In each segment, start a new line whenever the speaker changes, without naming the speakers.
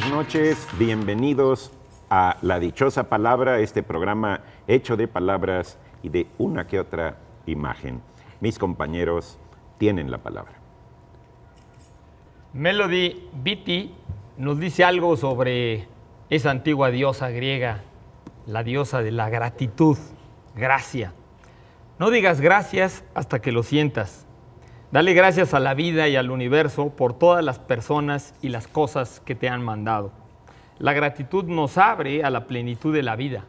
buenas noches, bienvenidos a La Dichosa Palabra, este programa hecho de palabras y de una que otra imagen. Mis compañeros tienen la palabra.
Melody Beatty nos dice algo sobre esa antigua diosa griega, la diosa de la gratitud, gracia. No digas gracias hasta que lo sientas. Dale gracias a la vida y al universo por todas las personas y las cosas que te han mandado. La gratitud nos abre a la plenitud de la vida.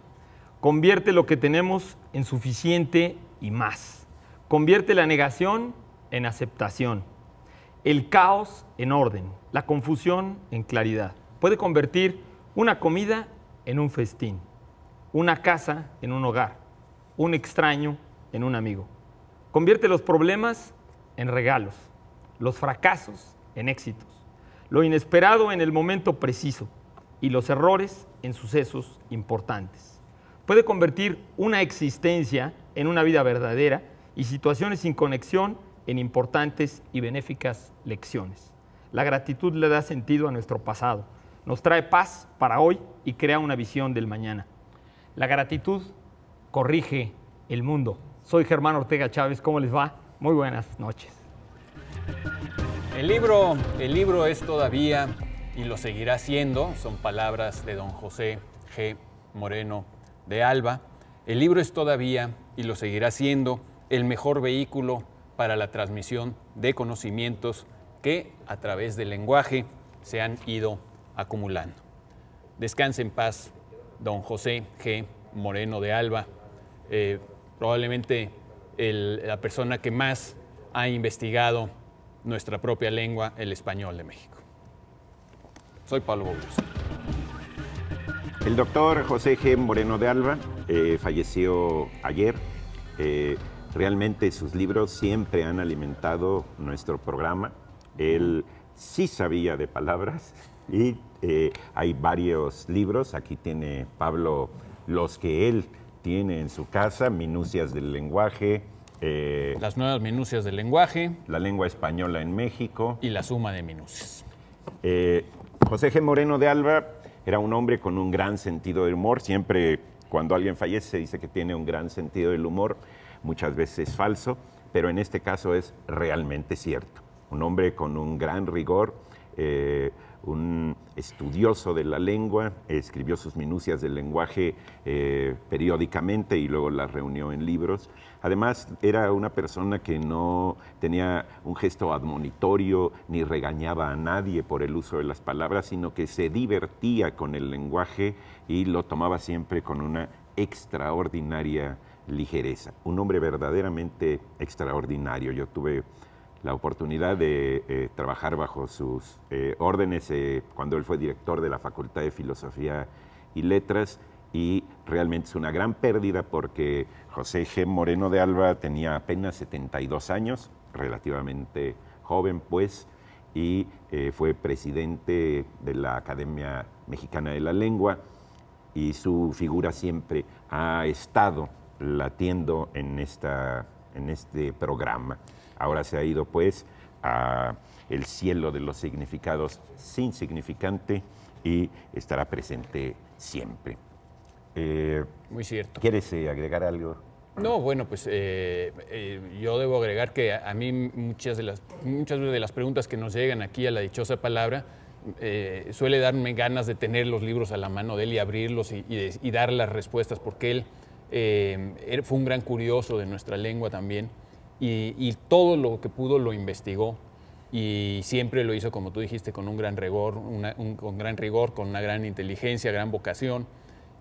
Convierte lo que tenemos en suficiente y más. Convierte la negación en aceptación. El caos en orden. La confusión en claridad. Puede convertir una comida en un festín. Una casa en un hogar. Un extraño en un amigo. Convierte los problemas en regalos, los fracasos en éxitos, lo inesperado en el momento preciso y los errores en sucesos importantes. Puede convertir una existencia en una vida verdadera y situaciones sin conexión en importantes y benéficas lecciones. La gratitud le da sentido a nuestro pasado, nos trae paz para hoy y crea una visión del mañana. La gratitud corrige el mundo. Soy Germán Ortega Chávez, ¿cómo les va? Muy buenas noches.
El libro es todavía, y lo seguirá siendo, son palabras de don José G. Moreno de Alba. El libro es todavía, y lo seguirá siendo, el mejor vehículo para la transmisión de conocimientos que, a través del lenguaje, se han ido acumulando. Descanse en paz, don José G. Moreno de Alba, probablemente la persona que más ha investigado nuestra propia lengua, el español de México. Soy Pablo Boulos.
El doctor José G. Moreno de Alba falleció ayer. Realmente sus libros siempre han alimentado nuestro programa. Él sí sabía de palabras y hay varios libros. Aquí tiene Pablo los que él tiene en su casa, Minucias del lenguaje.
Las nuevas minucias del lenguaje.
La lengua española en México.
Y la suma de minucias.
José G. Moreno de Alba era un hombre con un gran sentido del humor. Siempre cuando alguien fallece se dice que tiene un gran sentido del humor. Muchas veces es falso, pero en este caso es realmente cierto. Un hombre con un gran rigor, un estudioso de la lengua, escribió sus minucias del lenguaje periódicamente y luego las reunió en libros. Además, era una persona que no tenía un gesto admonitorio ni regañaba a nadie por el uso de las palabras, sino que se divertía con el lenguaje y lo tomaba siempre con una extraordinaria ligereza. Un hombre verdaderamente extraordinario. Yo tuve la oportunidad de trabajar bajo sus órdenes cuando él fue director de la Facultad de Filosofía y Letras, y realmente es una gran pérdida porque José G. Moreno de Alba tenía apenas 72 años, relativamente joven pues, y fue presidente de la Academia Mexicana de la Lengua, y su figura siempre ha estado latiendo en este programa. Ahora se ha ido pues a el cielo de los significados sin significante y estará presente siempre.
Muy cierto.
¿Quieres agregar algo?
No, bueno, pues yo debo agregar que a mí muchas veces de las preguntas que nos llegan aquí a La Dichosa Palabra suele darme ganas de tener los libros a la mano de él y abrirlos y dar las respuestas, porque él fue un gran curioso de nuestra lengua también. Y todo lo que pudo lo investigó y siempre lo hizo, como tú dijiste, con un gran rigor, con una gran inteligencia, gran vocación.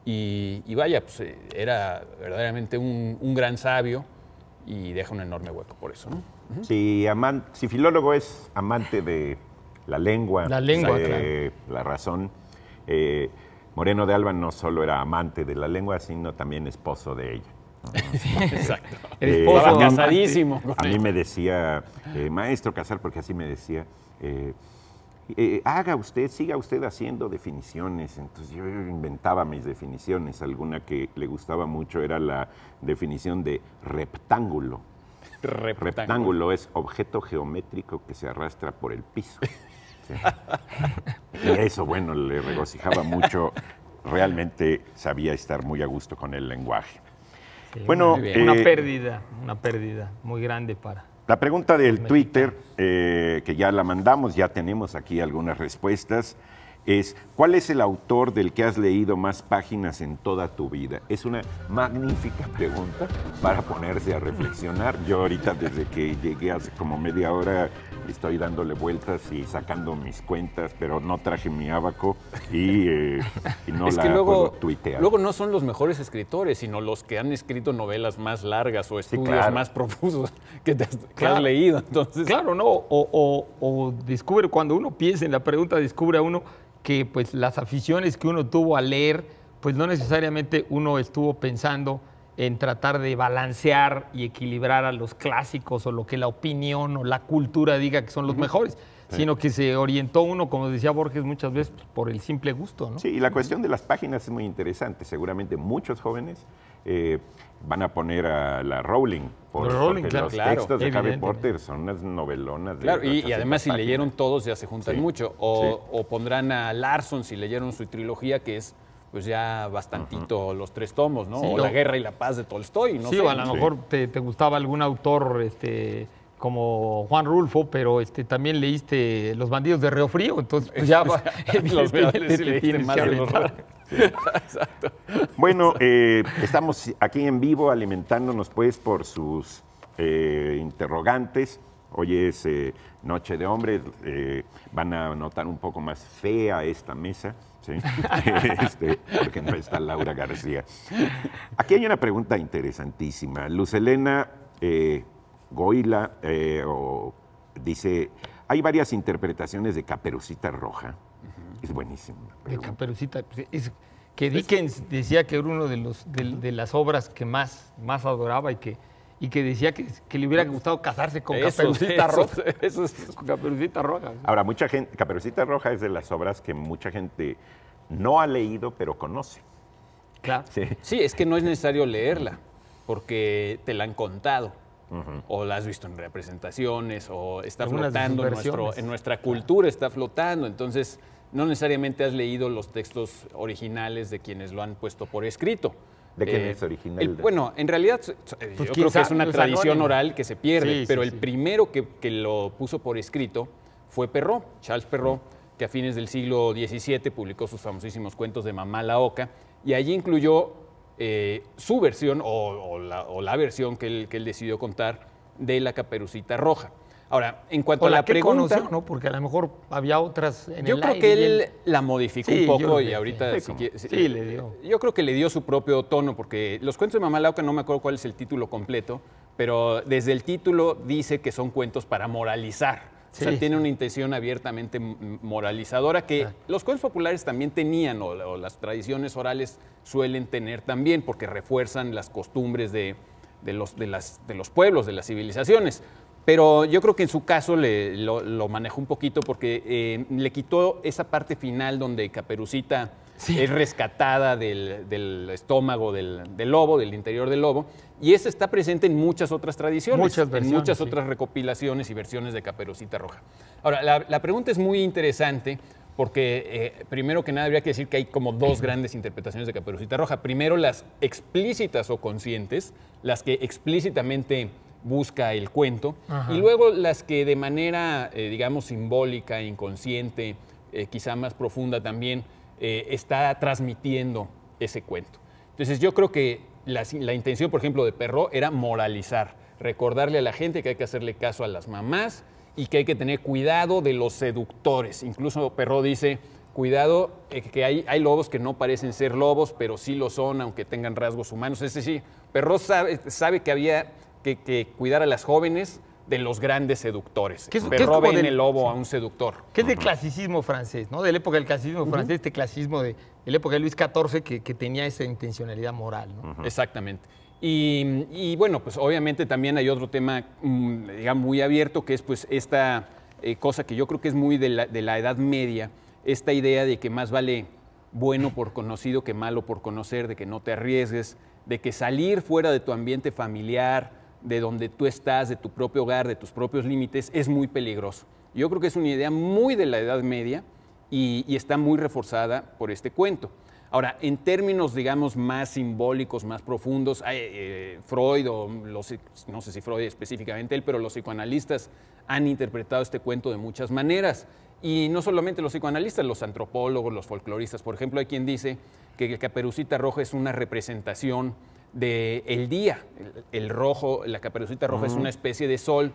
Y vaya, pues era verdaderamente un gran sabio y deja un enorme hueco por eso, ¿no? Uh-huh.
Si filólogo es amante de la lengua,
claro.
La razón, Moreno de Alba no solo era amante de la lengua, sino también esposo de ella.
Exacto.
Estaba
casadísimo.
A mí me decía, maestro Casal, porque así me decía, siga usted haciendo definiciones. Entonces yo inventaba mis definiciones. Alguna que le gustaba mucho era la definición de reptángulo. Reptángulo es objeto geométrico que se arrastra por el piso. Y eso, bueno, le regocijaba mucho. Realmente sabía estar muy a gusto con el lenguaje.
Sí,
Bueno,
una pérdida muy grande para...
La pregunta del
Mexicanos.
Twitter, que ya la mandamos, ya tenemos aquí algunas respuestas, es ¿cuál es el autor del que has leído más páginas en toda tu vida? Es una magnífica pregunta para ponerse a reflexionar. Yo ahorita desde que llegué hace como media hora estoy dándole vueltas y sacando mis cuentas, pero no traje mi abaco y no
Es
la
que
puedo tuitear.
luego no son los mejores escritores, sino los que han escrito novelas más largas o estudios
claro.
más profusos que has
Claro.
leído. Entonces,
Claro, ¿no? O descubre, cuando uno piensa en la pregunta, descubre a uno que pues las aficiones que uno tuvo a leer, pues no necesariamente uno estuvo pensando en tratar de balancear y equilibrar a los clásicos o lo que la opinión o la cultura diga que son los mejores, sino que se orientó uno, como decía Borges muchas veces, pues, por el simple gusto, ¿no?
Sí, y la cuestión de las páginas es muy interesante. Seguramente muchos jóvenes van a poner a la Rowling.
Rowling,
porque
claro.
los
Claro,
textos de Harry
evidentemente.
Potter son unas novelonas. De
claro, y
800
además si
páginas.
leyeron todos ya se juntan
Sí,
mucho. O pondrán a Larson si leyeron su trilogía, que es pues ya bastantito los 3 tomos, ¿no?
Sí,
o
no.
La guerra y la paz de Tolstoy, no
Sí,
sé.
o a lo mejor te gustaba algún autor como Juan Rulfo, pero también leíste Los bandidos de Río Frío, entonces pues ya
Los
evidentemente
sí
le
leíste
tienes
más
que
de los
aventar.
Exacto.
Bueno, estamos aquí en vivo alimentándonos pues por sus interrogantes. Hoy es Noche de Hombres. Van a notar un poco más fea esta mesa, ¿sí? Porque no está Laura García. Aquí hay una pregunta interesantísima. Luz Helena Goila dice, hay varias interpretaciones de Caperucita Roja. Es buenísimo.
De Caperucita. Pues, que Dickens decía que era uno de las obras que más adoraba y que decía que le hubiera gustado casarse con Caperucita Roja.
Eso es.
Con Caperucita Roja.
Ahora, mucha gente, Caperucita Roja es de las obras que mucha gente no ha leído, pero conoce.
Claro.
Sí.
Sí, es que no es necesario leerla, porque te la han contado. O la has visto en representaciones, o está
Algunas de sus
flotando
versiones.
en nuestra cultura, está flotando. Entonces, no necesariamente has leído los textos originales de quienes lo han puesto por escrito.
¿De quién es original?
Bueno, en realidad yo
quién
creo que es
sabe,
una
no es
tradición
anónimo.
oral que se pierde,
Sí,
pero
sí,
el
sí.
primero que lo puso por escrito fue Perrault, Charles Perrault, que a fines del siglo XVII publicó sus famosísimos cuentos de Mamá la Oca, y allí incluyó su versión o la versión que él decidió contar de la Caperucita Roja. Ahora, en cuanto
O
a
la
la
que
pregunta,
conoció, ¿no? Porque a lo mejor había otras en
yo
el
creo
aire
que
y
él la modificó
Sí,
un
yo
poco
creo
y
que
ahorita
sí.
si quiere-
Sí, le dio.
Yo creo que le dio su propio tono porque los cuentos de Mamá la Oca, no me acuerdo cuál es el título completo, pero desde el título dice que son cuentos para moralizar. O sea,
Sí,
tiene
sí.
una intención abiertamente moralizadora que los cuentos populares también tenían o las tradiciones orales suelen tener también porque refuerzan las costumbres de los pueblos, de las civilizaciones. Pero yo creo que en su caso lo manejó un poquito porque le quitó esa parte final donde Caperucita es rescatada del estómago del lobo, del interior del lobo, y esa está presente en muchas otras tradiciones,
Muchas
en
versiones,
muchas
sí.
otras recopilaciones y versiones de Caperucita Roja. Ahora, la pregunta es muy interesante porque primero que nada habría que decir que hay como 2 grandes interpretaciones de Caperucita Roja. Primero las explícitas o conscientes, las que explícitamente busca el cuento,
Ajá.
y luego las que de manera, digamos, simbólica, inconsciente, quizá más profunda también, está transmitiendo ese cuento. Entonces yo creo que la intención, por ejemplo, de Perrault era moralizar, recordarle a la gente que hay que hacerle caso a las mamás y que hay que tener cuidado de los seductores. Incluso Perrault dice, cuidado, que hay lobos que no parecen ser lobos, pero sí lo son, aunque tengan rasgos humanos. Es decir, Perrault sabe que había que cuidar a las jóvenes de los grandes seductores.
Que es
Perrault
como
ve en
del-
el lobo a un seductor.
Que es del clasicismo francés, ¿no? De la época del clasicismo francés, este clasismo de la época de Luis XIV que tenía esa intencionalidad moral, ¿no?
Exactamente. Y bueno, pues obviamente también hay otro tema, digamos, muy abierto, que es pues esta cosa que yo creo que es muy de la Edad Media, esta idea de que más vale bueno por conocido que malo por conocer, de que no te arriesgues, de que salir fuera de tu ambiente familiar, de donde tú estás, de tu propio hogar, de tus propios límites, es muy peligroso. Yo creo que es una idea muy de la Edad Media y está muy reforzada por este cuento. Ahora, en términos, digamos, más simbólicos, más profundos, Freud, no sé si Freud específicamente él, pero los psicoanalistas han interpretado este cuento de muchas maneras. Y no solamente los psicoanalistas, los antropólogos, los folcloristas. Por ejemplo, hay quien dice que Caperucita Roja es una representación del día. El rojo, la Caperucita Roja es una especie de sol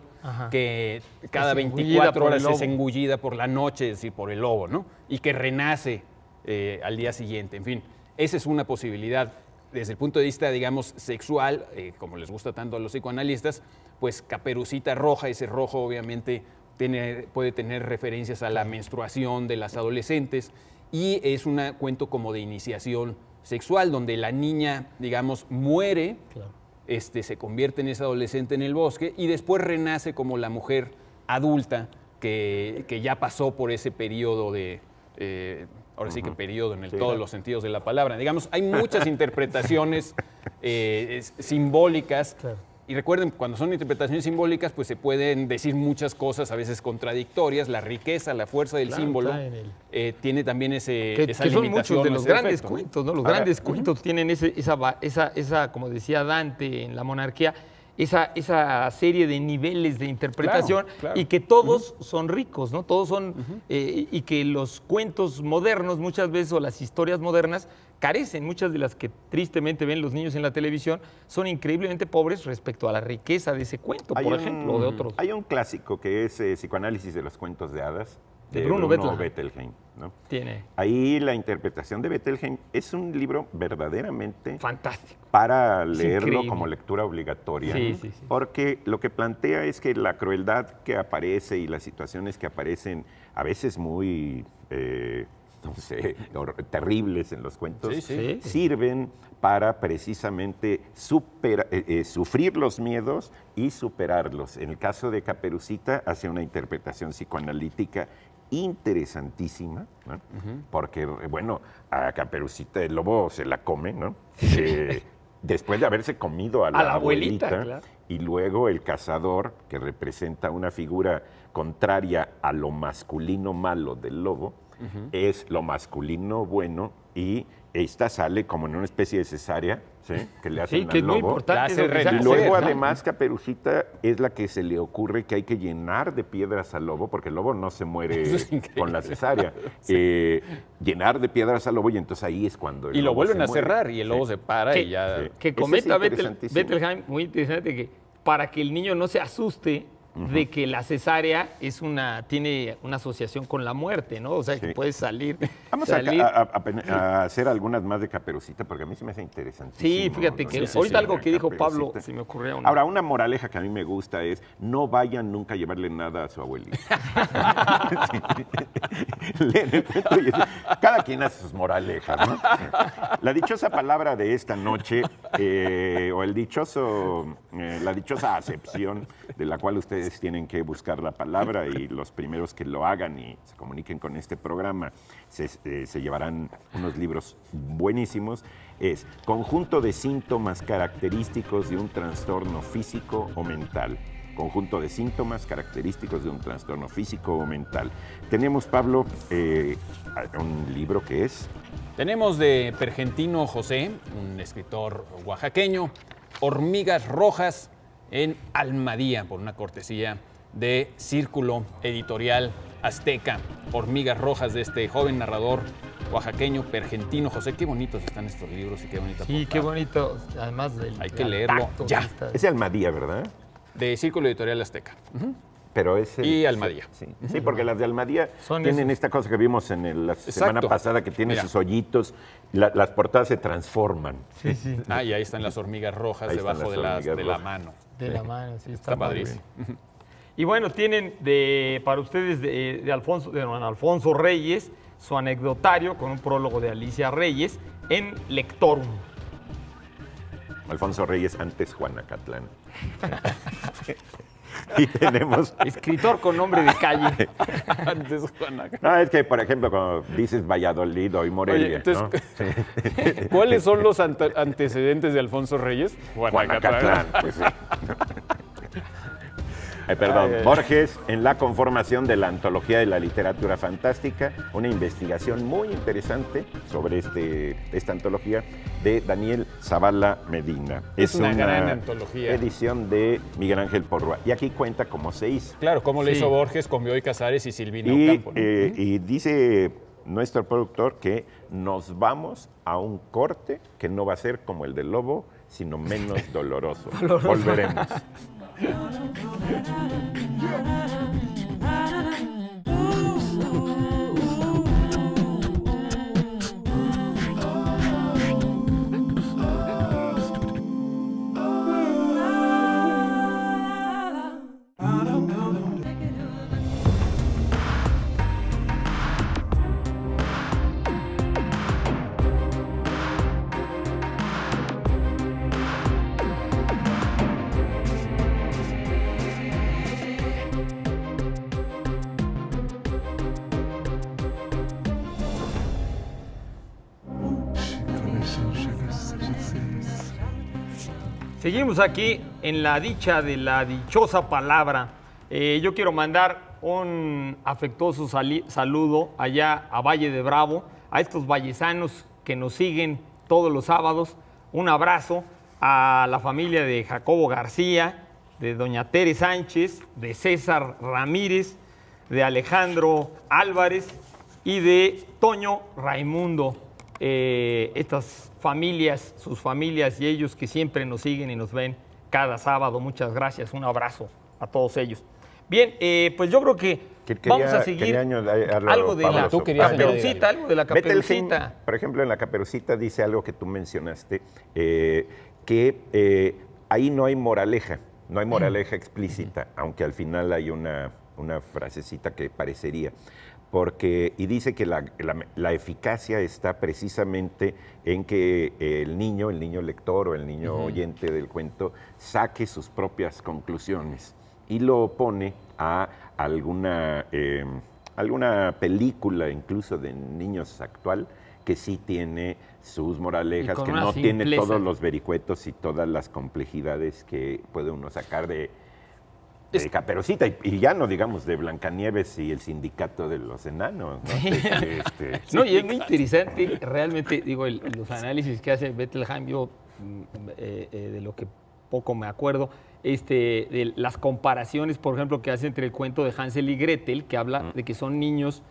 que cada 24 horas es engullida por la noche, es decir, por el lobo, ¿no? Y que renace al día siguiente. En fin, esa es una posibilidad. Desde el punto de vista, digamos, sexual, como les gusta tanto a los psicoanalistas, pues Caperucita Roja, ese rojo obviamente puede tener referencias a la menstruación de las adolescentes y es un cuento como de iniciación sexual, donde la niña, digamos, muere, se convierte en esa adolescente en el bosque y después renace como la mujer adulta que ya pasó por ese periodo de... ahora sí que periodo en todos los sentidos de la palabra. Digamos, hay muchas interpretaciones simbólicas. Y recuerden, cuando son interpretaciones simbólicas, pues se pueden decir muchas cosas, a veces contradictorias. La riqueza, la fuerza del símbolo tiene también esa limitación.
Son muchos de los grandes cuentos, ¿no? Los grandes cuentos tienen esa, como decía Dante en La Monarquía, esa serie de niveles de interpretación y que todos son ricos, ¿no? Todos son, y que los cuentos modernos muchas veces, o las historias modernas, carecen. Muchas de las que tristemente ven los niños en la televisión son increíblemente pobres respecto a la riqueza de ese cuento, por ejemplo, o de otros.
Hay un clásico que es Psicoanálisis de los cuentos de hadas, de
Bruno
Bettelheim, ¿no?
Tiene.
Ahí la interpretación de Bettelheim es un libro verdaderamente
fantástico
para leerlo como lectura obligatoria,
sí.
porque lo que plantea es que la crueldad que aparece y las situaciones que aparecen a veces muy no sé, terribles en los cuentos, sirven para precisamente sufrir los miedos y superarlos. En el caso de Caperucita, hace una interpretación psicoanalítica interesantísima, ¿no? Porque, bueno, a Caperucita el lobo se la come, ¿no? Después de haberse comido a la abuelita, y luego el cazador, que representa una figura contraria a lo masculino malo del lobo, es lo masculino bueno, y esta sale como en una especie de cesárea, ¿sí? Que le hacen
que
al
es muy
lobo.
importante.
Y luego, además, Caperucita es la que se le ocurre que hay que llenar de piedras al lobo, porque el lobo no se muere con la cesárea. Llenar de piedras al lobo, y entonces ahí es cuando el
lobo lo vuelven
se
a
muere.
cerrar, y el lobo se para y ya...
Que comenta Bettelheim, muy interesante, que para que el niño no se asuste de que la cesárea tiene una asociación con la muerte, ¿no? O sea, que puede salir.
Vamos a hacer algunas más de Caperucita, porque a mí se me hace interesantísimo.
Sí, fíjate que ahorita algo que dijo Pablo, se me ocurrió.
Ahora, una moraleja que a mí me gusta es: no vayan nunca a llevarle nada a su abuelita. Cada quien hace sus moralejas, ¿no? La dichosa palabra de esta noche, o la dichosa acepción, de la cual ustedes tienen que buscar la palabra, y los primeros que lo hagan y se comuniquen con este programa se llevarán unos libros buenísimos, es conjunto de síntomas característicos de un trastorno físico o mental. Conjunto de síntomas característicos de un trastorno físico o mental. Tenemos, Pablo, un libro que es...
Tenemos de Pergentino José, un escritor oaxaqueño, Hormigas Rojas, en Almadía, por una cortesía de Círculo Editorial Azteca. Hormigas Rojas, de este joven narrador oaxaqueño, Pergentino José. Qué bonitos están estos libros y qué bonita portada.
Qué bonito. Además
hay que leerlo ya.
Es de Almadía, ¿verdad?
De Círculo Editorial Azteca.
Pero es
y Almadía.
Sí, porque las de Almadía tienen esta cosa que vimos en la semana pasada, que tiene sus hoyitos, las portadas se transforman.
Sí.
Y ahí están las hormigas rojas debajo de la mano.
De la mano, sí.
Está padrísimo.
Y bueno, tienen para ustedes de Alfonso Reyes su anecdotario con un prólogo de Alicia Reyes en Lectorum.
Alfonso Reyes, antes Juanacatlán. Y tenemos...
Escritor con nombre de calle.
Antes Juanacatlán.
No, es que, por ejemplo, cuando dices Valladolid o Morelia,
oye, entonces, ¿no? ¿Cuáles son los antecedentes de Alfonso Reyes?
Juanacatlán. Pues, sí. Borges en la conformación de la antología de la literatura fantástica, una investigación muy interesante sobre esta antología de Daniel Zavala Medina.
Es una gran antología.
Edición de Miguel Ángel Porrúa. Y aquí cuenta cómo se hizo.
Claro, cómo le hizo Borges con Bioy Casares y Silvina Ocampo, ¿no?
Y dice nuestro productor que nos vamos a un corte que no va a ser como el del lobo, sino menos doloroso. Volveremos.
Seguimos aquí en la dicha de la dichosa palabra. Yo quiero mandar un afectuoso saludo allá a Valle de Bravo, a estos vallesanos que nos siguen todos los sábados. Un abrazo a la familia de Jacobo García, de doña Tere Sánchez, de César Ramírez, de Alejandro Álvarez y de Toño Raimundo. Estas familias, sus familias y ellos que siempre nos siguen y nos ven cada sábado. Muchas gracias, un abrazo a todos ellos. Bien, pues yo creo que vamos a seguir algo de la Caperucita, algo de la Caperucita.
Por ejemplo, en la Caperucita dice algo que tú mencionaste, que ahí no hay moraleja, no hay moraleja explícita, aunque al final hay una frasecita que parecería. Y dice que la eficacia está precisamente en que el niño lector o el niño oyente del cuento saque sus propias conclusiones y lo opone a alguna película incluso de niños actual que sí tiene sus moralejas, que no tiene todos los vericuetos y todas las complejidades que puede uno sacar de Caperucita, y ya no digamos de Blancanieves y el sindicato de los enanos, ¿no?
No, y es muy interesante, realmente, digo, los análisis que hace Bettelheim, yo de lo que poco me acuerdo, de las comparaciones, por ejemplo, que hace entre el cuento de Hansel y Gretel, que habla de que son niños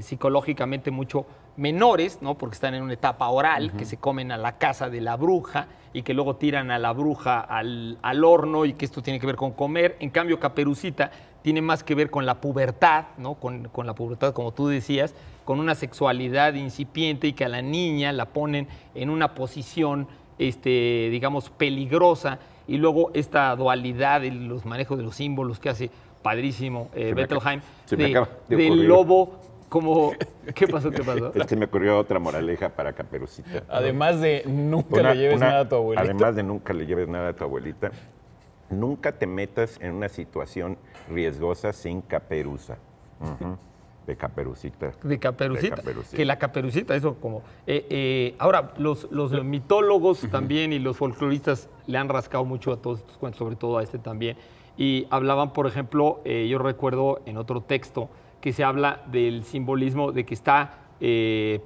psicológicamente mucho menores, ¿no? Porque están en una etapa oral, que se comen a la casa de la bruja y que luego tiran a la bruja al horno y que esto tiene que ver con comer. En cambio, Caperucita tiene más que ver con la pubertad, ¿no? Con la pubertad, como tú decías, con una sexualidad incipiente y que a la niña la ponen en una posición, digamos, peligrosa. Y luego esta dualidad de los manejos de los símbolos que hace padrísimo Bettelheim, del lobo. ¿Qué pasó?
Es que me ocurrió otra moraleja para Caperucita.
Además de nunca le lleves nada a tu abuelita.
Además de nunca le lleves nada a tu abuelita, nunca te metas en una situación riesgosa sin caperuza. De Caperucita.
De Caperucita. Que la Caperucita, eso como... ahora, los mitólogos también y los folcloristas le han rascado mucho a todos estos cuentos, sobre todo a este también. Y hablaban, por ejemplo, yo recuerdo en otro texto que se habla del simbolismo de que está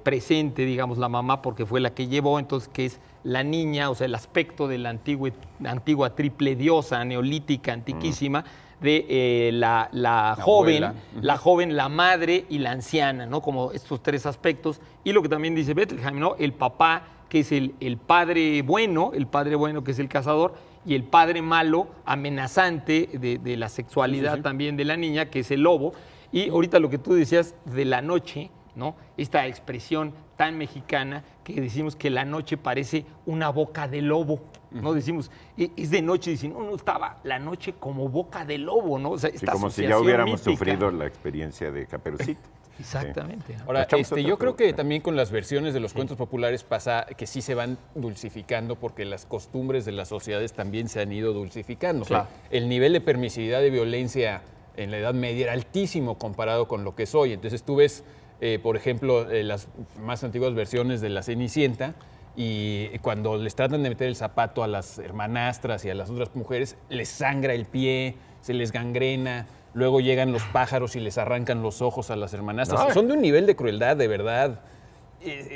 presente, digamos, la mamá, porque fue la que llevó, entonces, que es la niña, o sea, el aspecto de la antigua triple diosa neolítica, antiquísima, de la joven, la madre y la anciana, ¿no? Como estos tres aspectos. Y lo que también dice Bettelheim, ¿no? El papá, que es el padre bueno que es el cazador, y el padre malo, amenazante de la sexualidad también de la niña, que es el lobo. Y ahorita lo que tú decías de la noche, ¿no? Esta expresión tan mexicana que decimos que la noche parece una boca de lobo, ¿no? Decimos, es de noche, dicen, no, estaba la noche como boca de lobo, ¿no? O sea, esta
como si ya hubiéramos sufrido la experiencia de Caperucita.
Exactamente. ¿No?
Ahora, yo creo que también con las versiones de los cuentos populares pasa que sí se van dulcificando porque las costumbres de las sociedades también se han ido dulcificando. Claro. El nivel de permisividad de violencia en la Edad Media era altísimo comparado con lo que es hoy. Entonces tú ves, por ejemplo, las más antiguas versiones de La Cenicienta y cuando les tratan de meter el zapato a las hermanastras y a las otras mujeres, les sangra el pie, se les gangrena, luego llegan los pájaros y les arrancan los ojos a las hermanastras.
No.
Son de un nivel de crueldad, de verdad,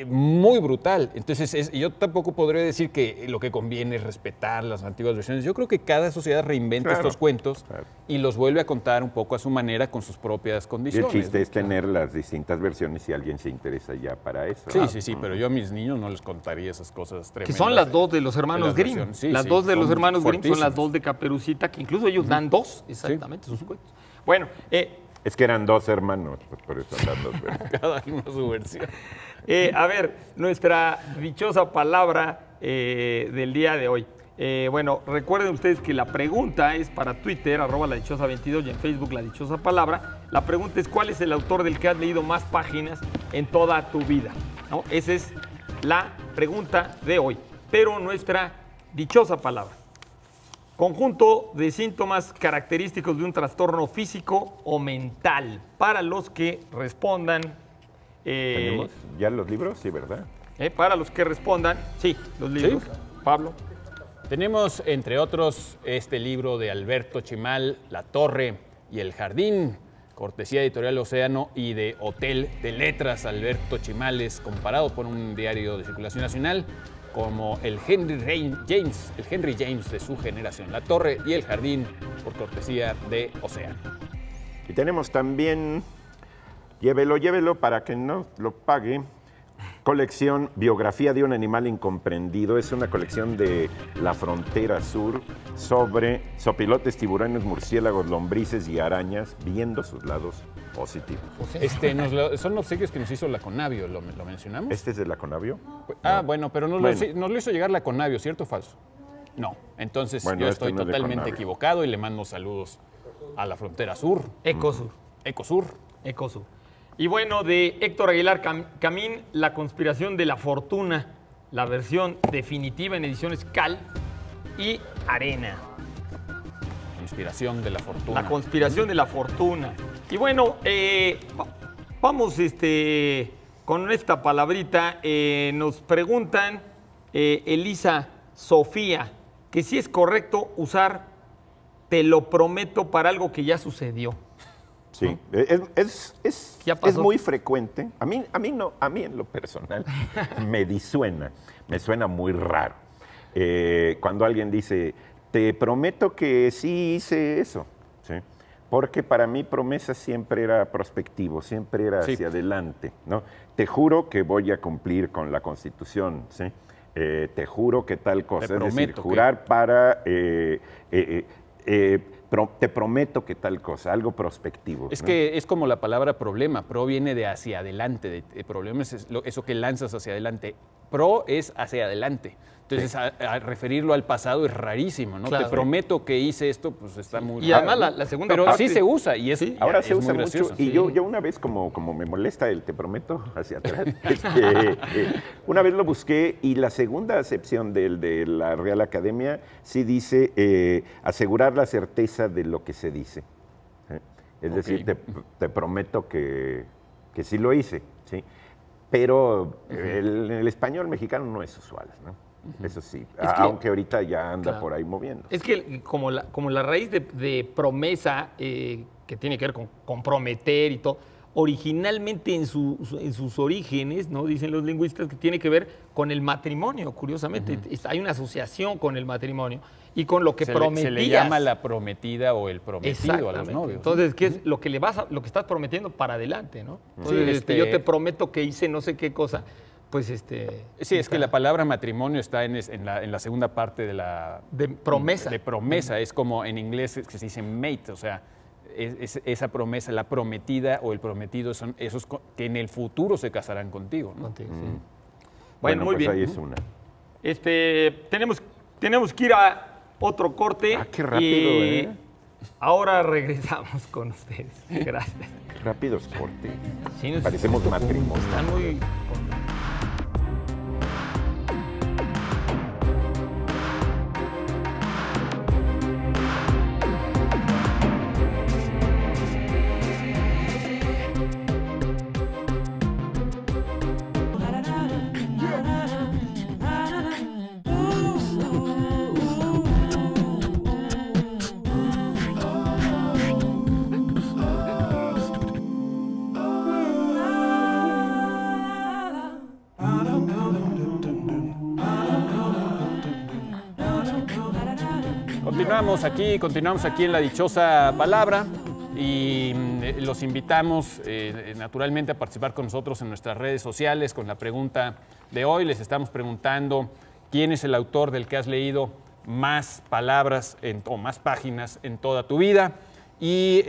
muy brutal. Entonces, yo tampoco podría decir que lo que conviene es respetar las antiguas versiones. Yo creo que cada sociedad reinventa estos cuentos y los vuelve a contar un poco a su manera con sus propias
Y
condiciones.
el chiste es tener las distintas versiones si alguien se interesa ya para eso.
Sí, pero yo a mis niños no les contaría esas cosas
Que
tremendas.
son las dos de los hermanos
las
Grimm.
versiones. Sí,
las
sí,
dos de los
son
hermanos Grimm son las
fuertísimas.
dos de Caperucita, que incluso ellos dan dos, exactamente, sus cuentos. Bueno,
Es que eran 2 hermanos, pues por eso andan 2 versiones.
Cada uno su versión.
a ver, nuestra dichosa palabra del día de hoy. Bueno, recuerden ustedes que la pregunta es para Twitter, @ladichosa22 y en Facebook La Dichosa Palabra. La pregunta es, ¿cuál es el autor del que has leído más páginas en toda tu vida? ¿No? Esa es la pregunta de hoy. Pero nuestra dichosa palabra. Conjunto de síntomas característicos de un trastorno físico o mental. Para los que respondan.
¿Tenemos ya los libros? Sí, ¿verdad?
Para los que respondan. Sí, los libros.
Sí.
Pablo.
Tenemos, entre otros, este libro de Alberto Chimal, La Torre y el Jardín, cortesía Editorial Océano y de Hotel de Letras Alberto Chimales, comparado por un diario de circulación nacional como el Henry James de su generación. La Torre y el Jardín, por cortesía de Océano.
Y tenemos también, llévelo para que no lo pague, colección Biografía de un animal incomprendido. Es una colección de la frontera sur sobre sopilotes, tiburones, murciélagos, lombrices y arañas, viendo sus lados positivos.
Son obsequios que nos hizo la Conavio, ¿lo mencionamos?
¿Este es de la Conavio?
Bueno, pero nos lo hizo llegar la Conavio, ¿cierto o falso? No, entonces
Bueno,
yo
este
estoy
no es de
totalmente
Conavio.
equivocado y le mando saludos a la frontera sur,
Ecosur.
Ecosur.
Ecosur. Y bueno, de Héctor Aguilar Camín, La conspiración de la fortuna, la versión definitiva en ediciones Cal y Arena.
Inspiración de la fortuna.
La conspiración de la fortuna. Y bueno, vamos con esta palabrita. Nos preguntan, Elisa Sofía, que si es correcto usar "te lo prometo" para algo que ya sucedió.
Sí,
Ya
es
pasó.
muy frecuente. A mí en lo personal me disuena, me suena muy raro. Cuando alguien dice, te prometo que sí hice eso, ¿sí? Porque para mí promesa siempre era prospectivo, siempre era hacia adelante, ¿no? Te juro que voy a cumplir con la Constitución, ¿sí? Te juro que tal cosa.
Te
Es decir,
prometo
jurar para... te prometo que tal cosa, algo prospectivo.
Es
¿no?
que es como la palabra problema. Pro viene de hacia adelante. De problema es eso que lanzas hacia adelante. Pro es hacia adelante. Entonces, a referirlo al pasado es rarísimo, ¿no?
Claro.
Te prometo que hice esto, pues está muy
Y
raro,
además
¿no?
la segunda
Pero
parte...
sí se usa y es
Ahora
es
se usa
muy
mucho.
gracioso.
Y yo una vez, como me molesta el te prometo hacia atrás, una vez lo busqué y la segunda acepción de la Real Academia sí dice asegurar la certeza de lo que se dice. Es decir, te prometo que sí lo hice, ¿sí? Pero en el español mexicano no es usual, ¿no? Eso sí, aunque ahorita ya anda por ahí moviendo.
Es que como la raíz de promesa, que tiene que ver con comprometer y todo, originalmente en sus orígenes, ¿no? Dicen los lingüistas que tiene que ver con el matrimonio, curiosamente. Hay una asociación con el matrimonio y con lo que prometías.
Se le llama la prometida o el prometido a los novios.
Entonces, ¿qué es lo que lo que estás prometiendo para adelante, ¿no? Entonces,
Sí,
yo te prometo que hice no sé qué cosa. Pues
Sí, es que la palabra matrimonio está en la segunda parte de la...
De promesa.
De promesa. Es como en inglés que se dice mate, o sea, esa promesa, la prometida o el prometido son esos que en el futuro se casarán contigo, ¿no?
Contigo, sí.
Bueno,
muy
pues
bien.
ahí es una.
Tenemos que ir a otro corte.
Qué rápido,
y ahora regresamos con ustedes. Gracias.
Rápidos corte.
Sí, nos-
Parecemos matrimonio.
Están muy...
Continuamos aquí en La Dichosa Palabra y los invitamos naturalmente a participar con nosotros en nuestras redes sociales con la pregunta de hoy. Les estamos preguntando quién es el autor del que has leído más palabras o más páginas en toda tu vida. Y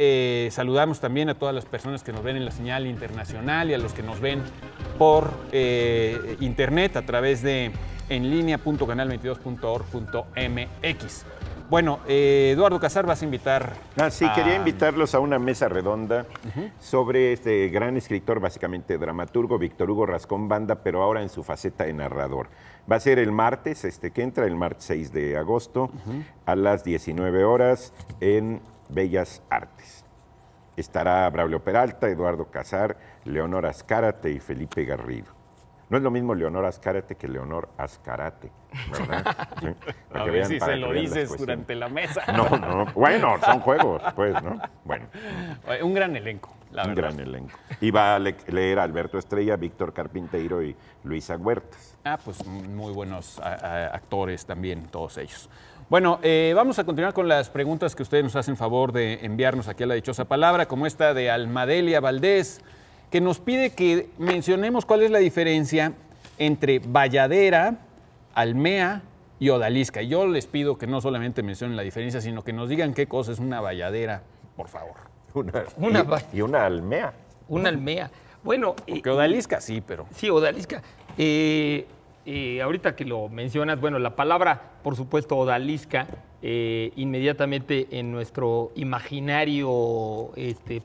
saludamos también a todas las personas que nos ven en la señal internacional y a los que nos ven por internet a través de enlinea.canal22.org.mx. Bueno, Eduardo Casar, vas a invitar...
Sí, quería invitarlos a una mesa redonda sobre este gran escritor, básicamente dramaturgo, Víctor Hugo Rascón Banda, pero ahora en su faceta de narrador. Va a ser el martes, que entra, el martes 6 de agosto, a las 19 horas en Bellas Artes. Estará Braulio Peralta, Eduardo Casar, Leonor Azcárate y Felipe Garrido. No es lo mismo Leonor Azcárate que Leonor Azcárate, ¿verdad? Sí,
a ver si se lo dices durante la mesa.
No, bueno, son juegos, pues, ¿no? Bueno.
Un gran elenco, la verdad.
Un gran elenco. Y va a leer a Alberto Estrella, Víctor Carpinteiro y Luisa Huertas.
Pues muy buenos actores también, todos ellos. Bueno, vamos a continuar con las preguntas que ustedes nos hacen favor de enviarnos aquí a La Dichosa Palabra, como esta de Almadelia Valdés, que nos pide que mencionemos cuál es la diferencia entre valladera, almea y odalisca. Yo les pido que no solamente mencionen la diferencia, sino que nos digan qué cosa es una valladera, por favor.
Y una almea.
Una almea. Bueno...
Porque odalisca sí, pero...
Sí, odalisca. Ahorita que lo mencionas, bueno, la palabra, por supuesto, odalisca, inmediatamente en nuestro imaginario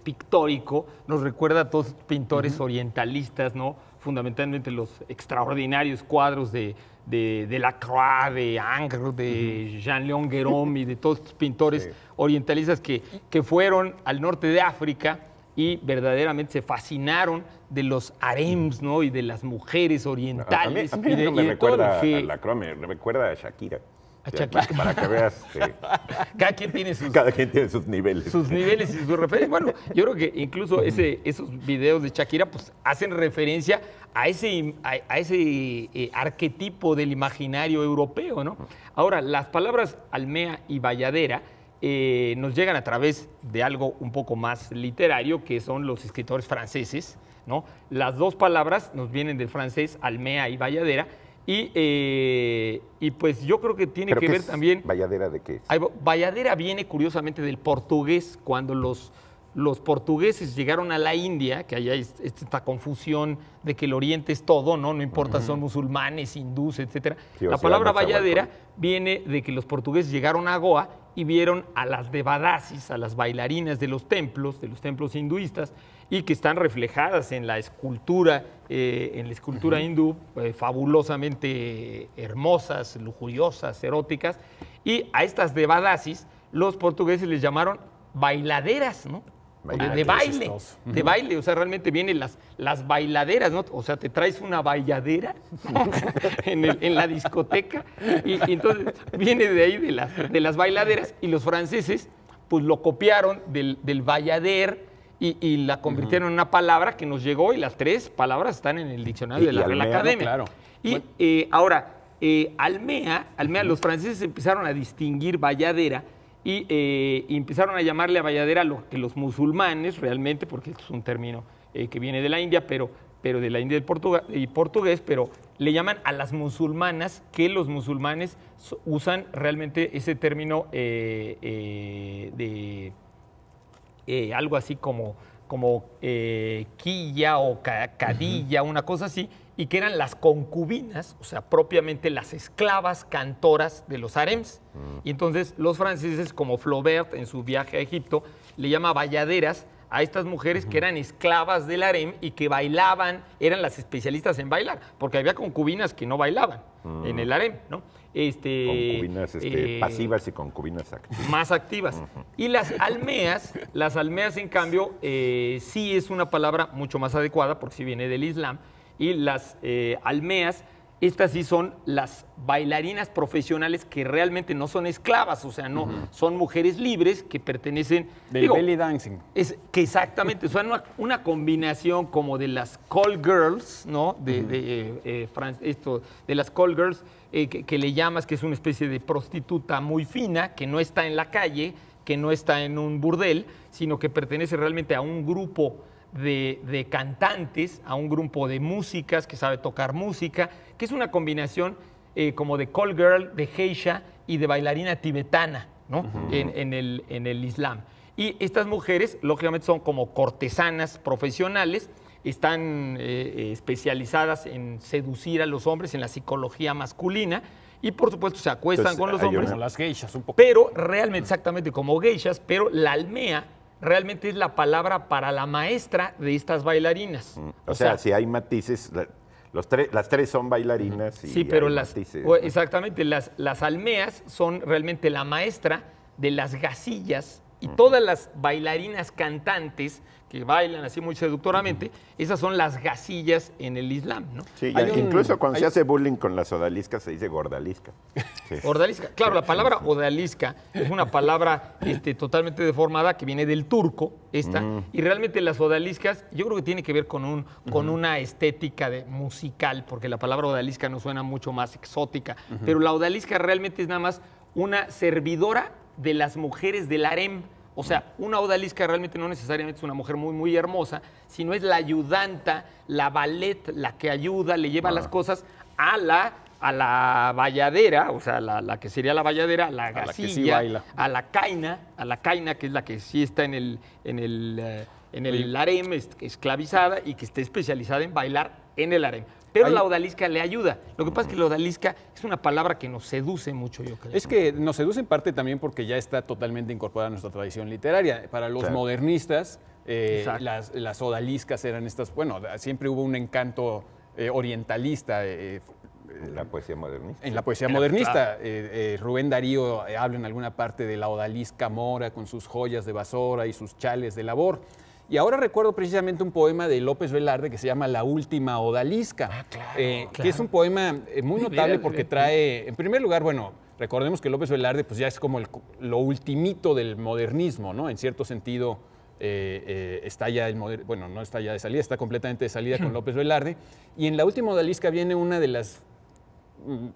pictórico nos recuerda a todos los pintores orientalistas, ¿no? Fundamentalmente los extraordinarios cuadros de Delacroix, de Ingres, de Jean-Léon Gérôme y de todos estos pintores orientalistas que fueron al norte de África y verdaderamente se fascinaron de los harems, ¿no? Y de las mujeres orientales.
A mí no me recuerda a Delacroix, me recuerda a Shakira. Para que veas que
cada quien tiene
sus niveles.
Sus niveles y sus referencias. Bueno, yo creo que incluso esos videos de Shakira pues, hacen referencia a ese arquetipo del imaginario europeo, ¿no? Ahora, las palabras almea y valladera nos llegan a través de algo un poco más literario, que son los escritores franceses, ¿no? Las dos palabras nos vienen del francés, almea y valladera, y pues yo creo que tiene que ver también...
¿Valladera de qué?
Valladera viene curiosamente del portugués, cuando los portugueses llegaron a la India, que allá hay esta confusión de que el oriente es todo, ¿no? No importa, son musulmanes, hindúes, etc. Sí, la palabra valladera viene de que los portugueses llegaron a Goa y vieron a las devadasis, a las bailarinas de los templos hinduistas, y que están reflejadas en la escultura hindú, fabulosamente hermosas, lujuriosas, eróticas, y a estas devadasis los portugueses les llamaron bailaderas, ¿no? De baile, o sea, realmente vienen las bailaderas, ¿no? O sea, te traes una bailadera en la discoteca y entonces viene de ahí de las bailaderas, y los franceses pues lo copiaron del bayader y la convirtieron en una palabra que nos llegó, y las tres palabras están en el diccionario de la Real Academia.
Claro.
Y ahora, almea, los franceses empezaron a distinguir bayadera y empezaron a llamarle a valladera lo que los musulmanes realmente, porque es un término que viene de la India, pero de la India y portugués, pero le llaman a las musulmanas, que los musulmanes usan realmente ese término de algo así como quilla o cadilla, una cosa así, y que eran las concubinas, o sea, propiamente las esclavas cantoras de los harems. Y entonces los franceses, como Flaubert en su viaje a Egipto, le llama bayaderas a estas mujeres que eran esclavas del harem y que bailaban, eran las especialistas en bailar, porque había concubinas que no bailaban en el harem, ¿no?
Concubinas pasivas y concubinas activas.
Más activas. Y las almeas en cambio, sí es una palabra mucho más adecuada, porque sí viene del Islam, y las almeas Estas sí son las bailarinas profesionales que realmente no son esclavas, o sea, no son mujeres libres que pertenecen...
Del belly dancing.
Es que exactamente, son una combinación como de las call girls, ¿no? De las call girls, que le llamas, que es una especie de prostituta muy fina, que no está en la calle, que no está en un burdel, sino que pertenece realmente a un grupo de cantantes, a un grupo de músicas que sabe tocar música, que es una combinación como de call girl, de geisha y de bailarina tibetana, ¿no? En el Islam. Y estas mujeres, lógicamente, son como cortesanas profesionales, están especializadas en seducir a los hombres, en la psicología masculina, y por supuesto se acuestan con los hombres.
Como las geishas un poco.
Pero realmente, exactamente como geishas, pero la almea realmente es la palabra para la maestra de estas bailarinas.
O sea, si hay matices, las tres son bailarinas.
Sí, pero exactamente, las almeas son realmente la maestra de las gasillas, y todas las bailarinas cantantes que bailan así muy seductoramente, esas son las gasillas en el Islam, ¿no?
Sí, incluso cuando se hace bullying con las odaliscas se dice gordalisca. Sí.
Ordalisca. Claro, la palabra odalisca es una palabra totalmente deformada que viene del turco, y realmente las odaliscas yo creo que tiene que ver con una estética musical, porque la palabra odalisca nos suena mucho más exótica, pero la odalisca realmente es nada más una servidora de las mujeres del harem. O sea, una odalisca realmente no necesariamente es una mujer muy, muy hermosa, sino es la ayudanta, la valet, la que ayuda, le lleva las cosas a la bayadera, o sea, la que sería la bayadera, a la gasilla, a la caina, que es la que sí está en el harem, esclavizada y que está especializada en bailar en el harem. Pero la odalisca le ayuda. Lo que pasa es que la odalisca es una palabra que nos seduce mucho, yo creo.
Es que nos seduce en parte también porque ya está totalmente incorporada a nuestra tradición literaria. Para los modernistas, las odaliscas eran estas... Bueno, siempre hubo un encanto orientalista.
En la poesía modernista.
En la poesía modernista. Rubén Darío habla en alguna parte de la odalisca mora con sus joyas de Basora y sus chales de labor. Y ahora recuerdo precisamente un poema de López Velarde que se llama La última odalisca, que es un poema muy notable porque trae, en primer lugar, bueno, recordemos que López Velarde pues ya es como lo ultimito del modernismo, ¿no? En cierto sentido está ya bueno, no está ya de salida, está completamente de salida con López Velarde. Y en La última odalisca viene una de las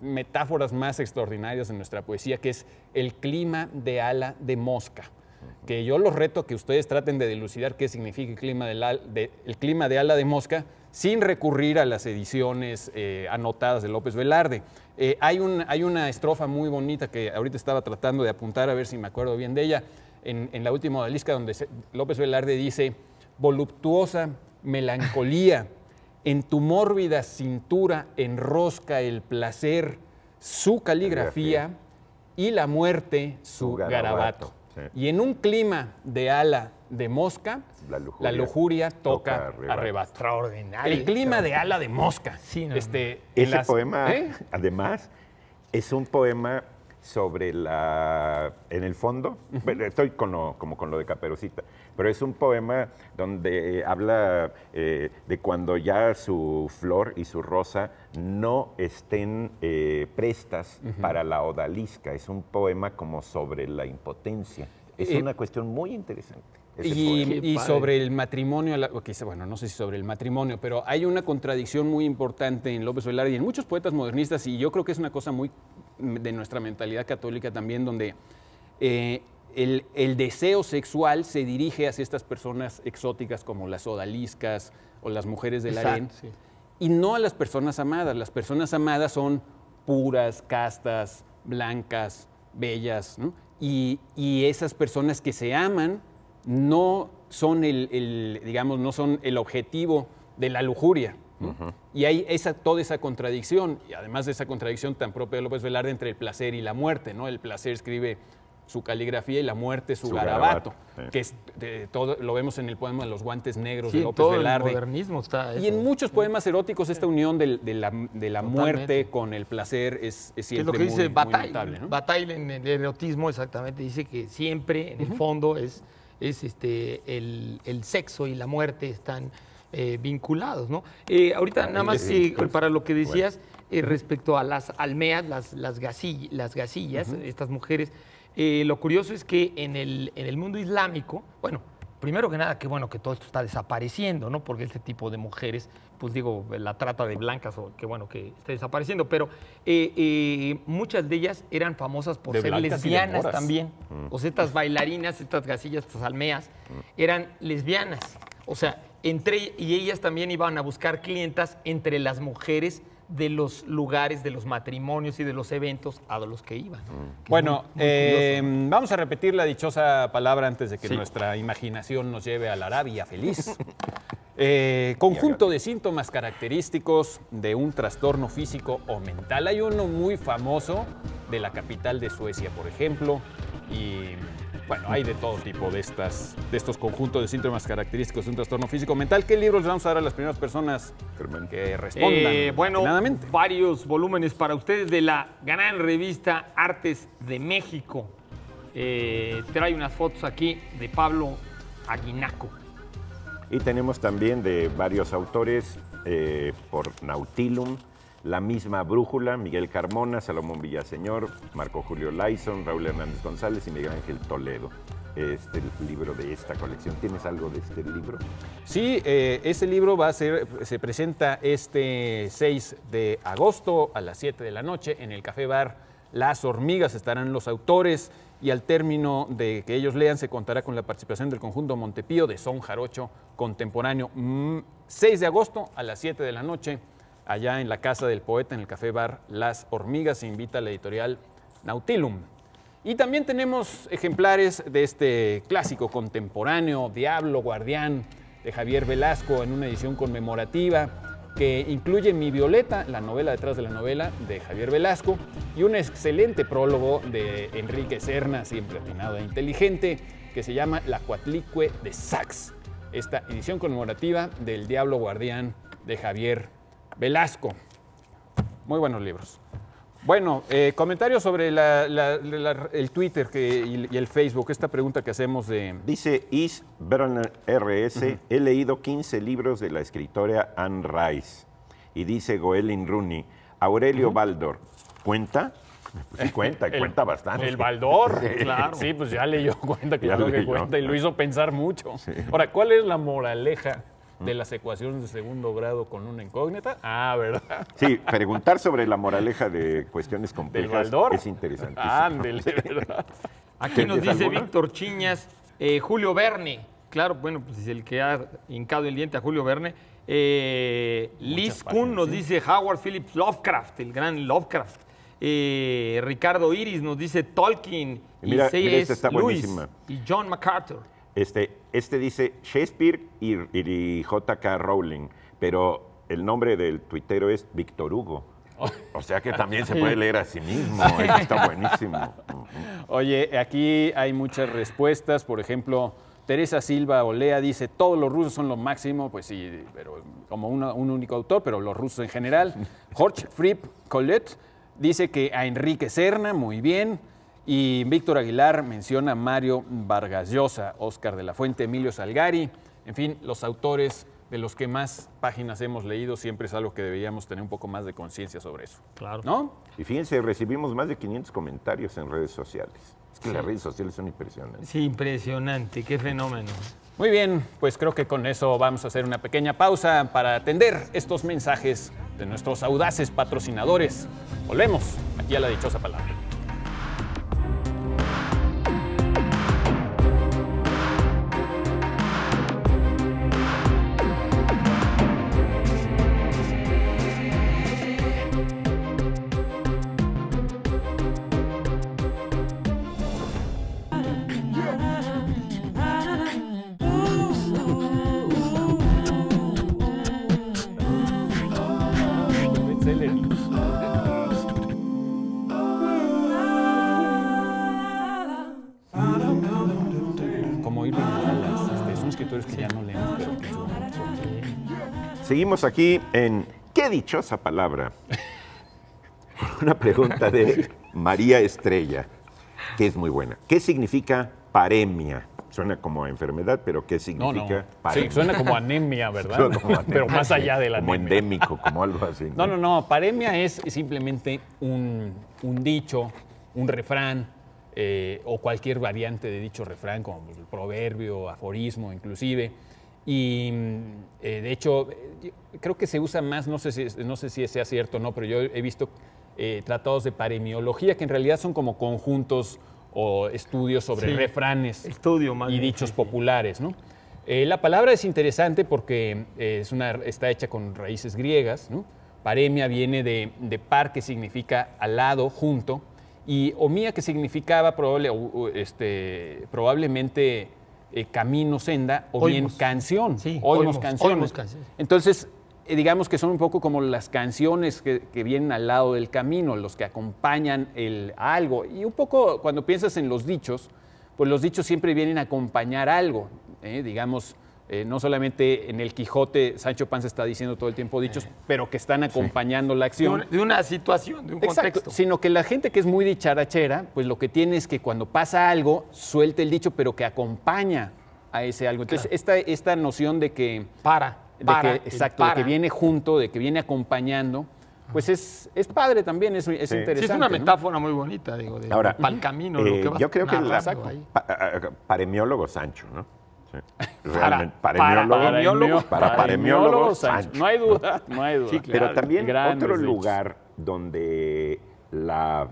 metáforas más extraordinarias de nuestra poesía, que es el clima de ala de mosca. Que yo los reto a que ustedes traten de dilucidar qué significa el clima de ala de mosca sin recurrir a las ediciones anotadas de López Velarde. Hay una estrofa muy bonita que ahorita estaba tratando de apuntar a ver si me acuerdo bien de ella, en La última odalisca, donde López Velarde dice: voluptuosa melancolía, en tu mórbida cintura enrosca el placer, su caligrafía, y la muerte su garabato. Sí. Y en un clima de ala de mosca, la lujuria toca arrebato.
Extraordinario.
El clima de ala de mosca.
Sí, ese poema, además, es un poema sobre en el fondo, estoy como con lo de Caperucita, pero es un poema donde habla de cuando ya su flor y su rosa no estén prestas para la odalisca. Es un poema como sobre la impotencia. Es una cuestión muy interesante.
Y sobre el matrimonio, bueno, no sé si sobre el matrimonio, pero hay una contradicción muy importante en López Velarde y en muchos poetas modernistas, y yo creo que es una cosa muy de nuestra mentalidad católica también, donde el deseo sexual se dirige hacia estas personas exóticas como las odaliscas o las mujeres del harén, y no a las personas amadas. Las personas amadas son puras, castas, blancas, bellas, ¿no? Y esas personas que se aman no son digamos, no son el objetivo de la lujuria, ¿no? Y hay toda esa contradicción, y además de esa contradicción tan propia de López Velarde entre el placer y la muerte, ¿no? El placer escribe su caligrafía y la muerte su garabato, que es, todo lo vemos en el poema de Los guantes negros de López Velarde.
El modernismo está eso.
Y en muchos poemas eróticos esta unión de la muerte con el placer es siempre
es lo que dice Bataille,
muy notable, ¿no?
Bataille en el erotismo exactamente dice que siempre en el fondo es el sexo y la muerte están vinculados, ¿no? Ahorita nada más para lo que decías respecto a las almeas, las gasillas, estas mujeres, lo curioso es que en el mundo islámico, bueno, primero que nada, qué bueno que todo esto está desapareciendo, ¿no? Porque este tipo de mujeres, pues digo, la trata de blancas, qué bueno que esté desapareciendo, pero muchas de ellas eran famosas por ser lesbianas también. O sea, estas bailarinas, estas gasillas, estas almeas, eran lesbianas. O sea, y ellas también iban a buscar clientas entre las mujeres de los lugares, de los matrimonios y de los eventos a los que iban.
Bueno, muy vamos a repetir la dichosa palabra antes de que nuestra imaginación nos lleve a la Arabia feliz. Conjunto de síntomas característicos de un trastorno físico o mental. Hay uno muy famoso de la capital de Suecia, por ejemplo, y bueno, hay de todo tipo de estos conjuntos de síntomas característicos de un trastorno físico mental. ¿Qué libros le vamos a dar a las primeras personas que respondan?
Bueno, varios volúmenes para ustedes de la gran revista Artes de México. Trae unas fotos aquí de Pablo Aguinaco.
Y tenemos también de varios autores por Nautilum, La misma brújula, Miguel Carmona, Salomón Villaseñor, Marco Julio Laison, Raúl Hernández González y Miguel Ángel Toledo. Este libro de esta colección. ¿Tienes algo de este libro?
Sí, ese libro se presenta este 6 de agosto a las 7 de la noche en el Café Bar Las Hormigas. Estarán los autores y al término de que ellos lean se contará con la participación del conjunto Montepío de son jarocho contemporáneo. 6 de agosto a las 7 de la noche. Allá en la Casa del Poeta, en el Café Bar Las Hormigas, se invita a la editorial Nautilum. Y también tenemos ejemplares de este clásico contemporáneo, Diablo Guardián, de Javier Velasco, en una edición conmemorativa que incluye Mi Violeta, la novela detrás de la novela de Javier Velasco, y un excelente prólogo de Enrique Serna, siempre atinado e inteligente, que se llama La Coatlicue de Sax, esta edición conmemorativa del Diablo Guardián de Javier Velasco. Muy buenos libros. Bueno, comentarios sobre el Twitter y el Facebook, esta pregunta que hacemos de...
Dice Is Bernard RS, he leído 15 libros de la escritora Anne Rice. Y dice Goelin Rooney, Aurelio Baldor, ¿cuenta? Sí, cuenta bastante.
El Baldor, claro. Sí, pues ya leyó cuenta que cuenta y lo hizo pensar mucho. Sí. Ahora, ¿cuál es la moraleja de las ecuaciones de segundo grado con una incógnita? Ah, ¿verdad?
Sí, preguntar sobre la moraleja de cuestiones complejas es interesante.
Ándele, ¿verdad?
Aquí nos dice Víctor Chiñas, Julio Verne. Claro, bueno, pues es el que ha hincado el diente a Julio Verne. Liz Kuhn nos dice Howard Phillips Lovecraft, el gran Lovecraft. Ricardo Iris nos dice Tolkien
mira,
C.S.
está
Lewis
buenísima.
Y John MacArthur.
Este dice Shakespeare y J.K. Rowling, pero el nombre del tuitero es Víctor Hugo. O sea que también se puede leer a sí mismo. Eso está buenísimo.
Oye, aquí hay muchas respuestas. Por ejemplo, Teresa Silva Olea dice, todos los rusos son lo máximo. Pues sí, pero como un único autor, pero los rusos en general. Jorge Fripp Colette dice que a Enrique Serna, muy bien. Y Víctor Aguilar menciona a Mario Vargas Llosa, Óscar de la Fuente, Emilio Salgari. En fin, los autores de los que más páginas hemos leído, siempre es algo que deberíamos tener un poco más de conciencia sobre eso.
Claro.
¿No?
Y fíjense, recibimos más de 500 comentarios en redes sociales. Es que las redes sociales son impresionantes.
Sí, impresionante, qué fenómeno.
Muy bien, pues creo que con eso vamos a hacer una pequeña pausa para atender estos mensajes de nuestros audaces patrocinadores. Volvemos aquí a La Dichosa Palabra.
Seguimos aquí en ¡Qué dichosa palabra! Una pregunta de María Estrella, que es muy buena. ¿Qué significa paremia? Suena como a enfermedad, pero ¿qué
No,
significa?
no.
Paremia?
Sí, suena como anemia, ¿verdad?
Suena como anemia.
Pero más allá de la
como
anemia.
endémico, como algo así.
No. Paremia es simplemente un dicho, un refrán o cualquier variante de dicho refrán, como el proverbio, aforismo, inclusive. Y de hecho, creo que se usa más, no sé si sea cierto o no, pero yo he visto tratados de paremiología, que en realidad son como conjuntos o estudios sobre refranes y dichos populares, ¿no? La palabra es interesante porque está hecha con raíces griegas, ¿no? Paremia viene de par, que significa al lado, junto, y omía, que significaba probablemente camino, senda, o bien canción.
Sí,
oímos canciones.
canciones.
Entonces, digamos que son un poco como las canciones que vienen al lado del camino, los que acompañan a algo. Y un poco cuando piensas en los dichos, pues los dichos siempre vienen a acompañar algo. Digamos, no solamente en el Quijote, Sancho Panza está diciendo todo el tiempo dichos, pero que están acompañando la acción.
De una situación, de un contexto.
Sino que la gente que es muy dicharachera, pues lo que tiene es que cuando pasa algo, suelte el dicho, pero que acompaña a ese algo. Entonces, esta noción de que... de que viene junto, de que viene acompañando, pues es padre también, es interesante.
Sí, es una
¿no?
metáfora muy bonita, digo,
Ahora,
para el camino, lo que vas
yo creo que paremiólogo Sancho, ¿no? Sí. Realmente, paremiólogo Sancho.
No hay duda, no hay duda.
Sí, claro.
Pero también
Grandes
otro
dichos.
lugar donde la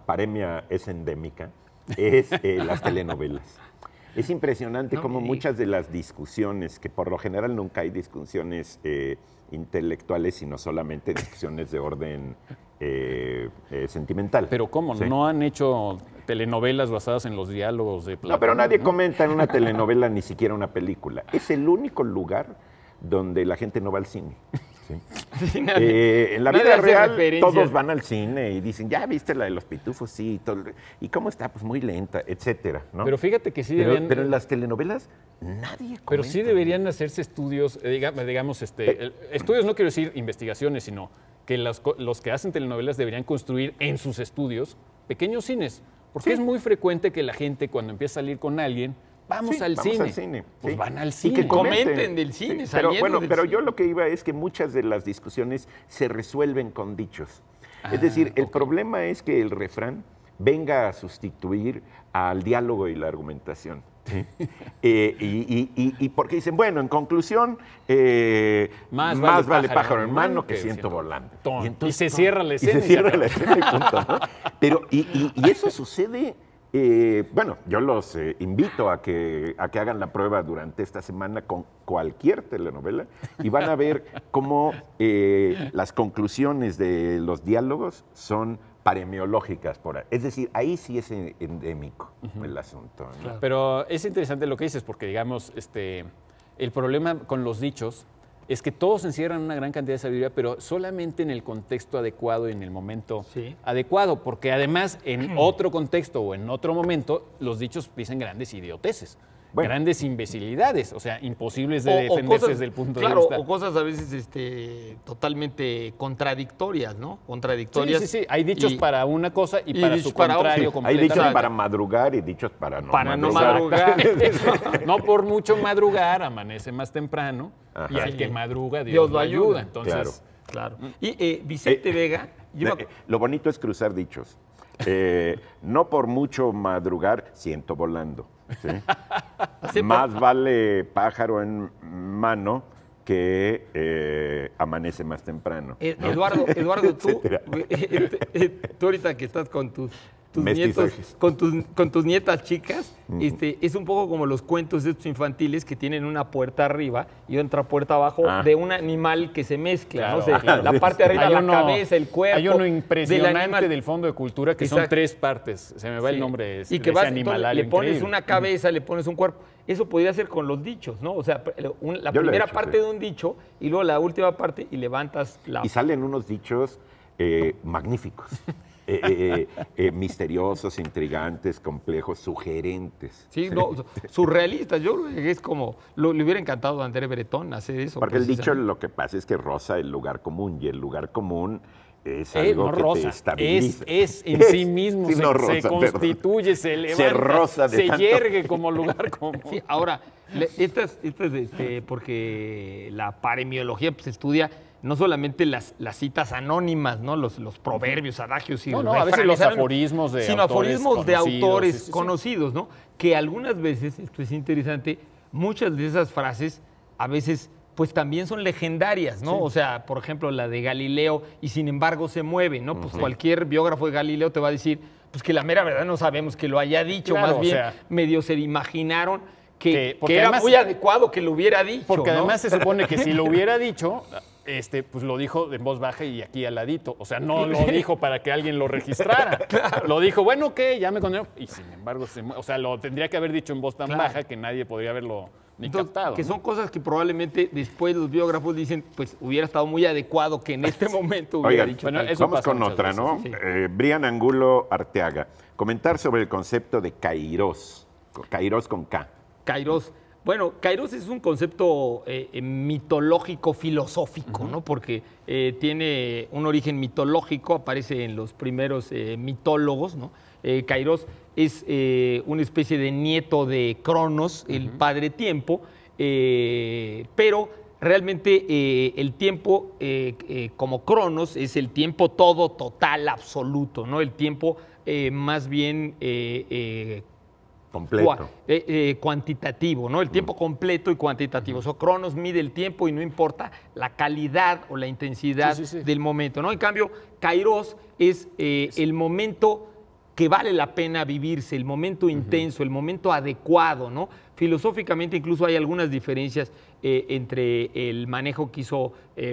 paremia es endémica es las telenovelas. Es impresionante cómo muchas de las discusiones, que por lo general nunca hay discusiones intelectuales, sino solamente discusiones de orden sentimental.
Pero ¿cómo?
Sí.
¿No han hecho telenovelas basadas en los diálogos de Platón?
No, pero nadie comenta en una telenovela, ni siquiera una película. Es el único lugar donde la gente no va al cine. ¿Sí?
Sí,
En la vida
nadie hace
real
referencias.
todos van al cine y dicen, ¿ya viste la de los pitufos? Sí. ¿Y cómo está? Pues muy lenta, etcétera, ¿no?
Pero fíjate que sí
Pero
deberían...
en las telenovelas nadie comenta.
Pero sí deberían hacerse estudios, digamos, estudios, no quiero decir investigaciones, sino que los que hacen telenovelas deberían construir en sus estudios pequeños cines. Porque es muy frecuente que la gente, cuando empieza a salir con alguien, vamos al cine. Pues
sí.
van al
Y
cine.
que
comenten del cine, saliendo del
pero
cine.
yo lo que iba es que muchas de las discusiones se resuelven con dichos. Es decir, el problema es que el refrán venga a sustituir al diálogo y la argumentación. ¿Sí? Y porque dicen, bueno, en conclusión, más vale pájaro en mano que ciento volando.
Y se cierra la escena.
Y se cierra la escena y punto, ¿no? Pero, y eso sucede... bueno, yo los invito a que hagan la prueba durante esta semana con cualquier telenovela y van a ver cómo las conclusiones de los diálogos son paremiológicas por ahí. Es decir, ahí sí es endémico el asunto, ¿no?
Claro.
Pero es interesante lo que dices, porque digamos, el problema con los dichos es que todos encierran una gran cantidad de sabiduría, pero solamente en el contexto adecuado y en el momento adecuado, porque además en otro contexto o en otro momento los dichos dicen grandes idioteces, grandes imbecilidades, o sea, imposibles de defenderse
cosas,
desde el punto
claro,
de vista.
o cosas a veces totalmente contradictorias, ¿no? Contradictorias.
Sí, hay dichos para una cosa y para su
dichos para otra.
contrario
Hay
completamente.
dichos para madrugar y dichos para no
madrugar.
No por mucho madrugar, amanece más temprano.
Ajá.
Y al que madruga, Dios lo ayuda. Entonces,
Claro. Y Vicente Vega...
Lo bonito es cruzar dichos. No por mucho madrugar, siento volando. ¿Sí? Más vale pájaro en mano que amanece más temprano. ¿No?
Eduardo, tú ahorita que estás con tus nietos, con tus nietas chicas, es un poco como los cuentos estos infantiles que tienen una puerta arriba y otra puerta abajo de un animal que se mezcla, ¿no? La parte de arriba, la cabeza, el cuerpo.
Hay uno impresionante del Fondo de Cultura que son 3 partes. Se me va el nombre
y que
de ese animal.
Le pones una cabeza, le pones un cuerpo. Eso podría ser con los dichos, ¿no? O sea, la primera parte de un dicho y luego la última parte y levantas la...
Y salen unos dichos magníficos. Misteriosos, intrigantes, complejos, sugerentes.
Sí, no, surrealistas. Yo creo que es como, le hubiera encantado a André Breton hacer eso.
Porque el dicho lo que pasa es que roza el lugar común y el lugar común es algo
no
que
rosa,
te estabiliza.
es en sí mismo,
sí,
se,
no rosa,
se constituye, se levanta,
se roza de
se
tanto.
yergue como lugar común.
Sí, ahora, porque la paremiología pues, estudia no solamente las citas anónimas, ¿no? Los proverbios, adagios y
No, a veces los aforismos de
sino
autores
aforismos de
conocidos,
autores
sí.
conocidos, ¿no? Que algunas veces, esto es interesante, muchas de esas frases a veces pues también son legendarias, ¿no?
Sí.
O sea, por ejemplo, la de Galileo y sin embargo se mueve, ¿no? Pues cualquier biógrafo de Galileo te va a decir pues que la mera verdad no sabemos que lo haya dicho,
Claro,
más bien
o sea,
medio se imaginaron que
porque
era
además-
muy adecuado que lo hubiera dicho.
Porque
¿no?
además se supone que si lo hubiera dicho, pues lo dijo en voz baja y aquí al ladito. O sea, no lo dijo para que alguien lo registrara. Lo dijo, bueno, ¿qué? Ya me condenó. Y sin embargo, o sea, lo tendría que haber dicho en voz tan
Claro.
baja que nadie podría haberlo ni
Entonces,
captado.
que
¿no?
son cosas que probablemente después los biógrafos dicen, pues hubiera estado muy adecuado que en este momento hubiera
Oigan,
dicho.
bueno,
tal
eso
vamos
pasa
con
muchas
otra,
veces,
¿no?
sí.
Brian Angulo Arteaga. Comentar sobre el concepto de Kairos. Kairos con K.
Kairos. Bueno, Kairos es un concepto mitológico, filosófico, ¿no? Porque tiene un origen mitológico, aparece en los primeros mitólogos, ¿no? Kairos es una especie de nieto de Cronos, el padre tiempo, pero realmente el tiempo como Cronos es el tiempo todo, total, absoluto, ¿no? El tiempo más bien
Completo.
cuantitativo, ¿no? El tiempo completo y cuantitativo. O sea, Cronos mide el tiempo y no importa la calidad o la intensidad
Sí.
del momento, ¿no? En cambio, Kairos es el momento que vale la pena vivirse, el momento intenso, el momento adecuado, ¿no? Filosóficamente incluso hay algunas diferencias entre el manejo que hizo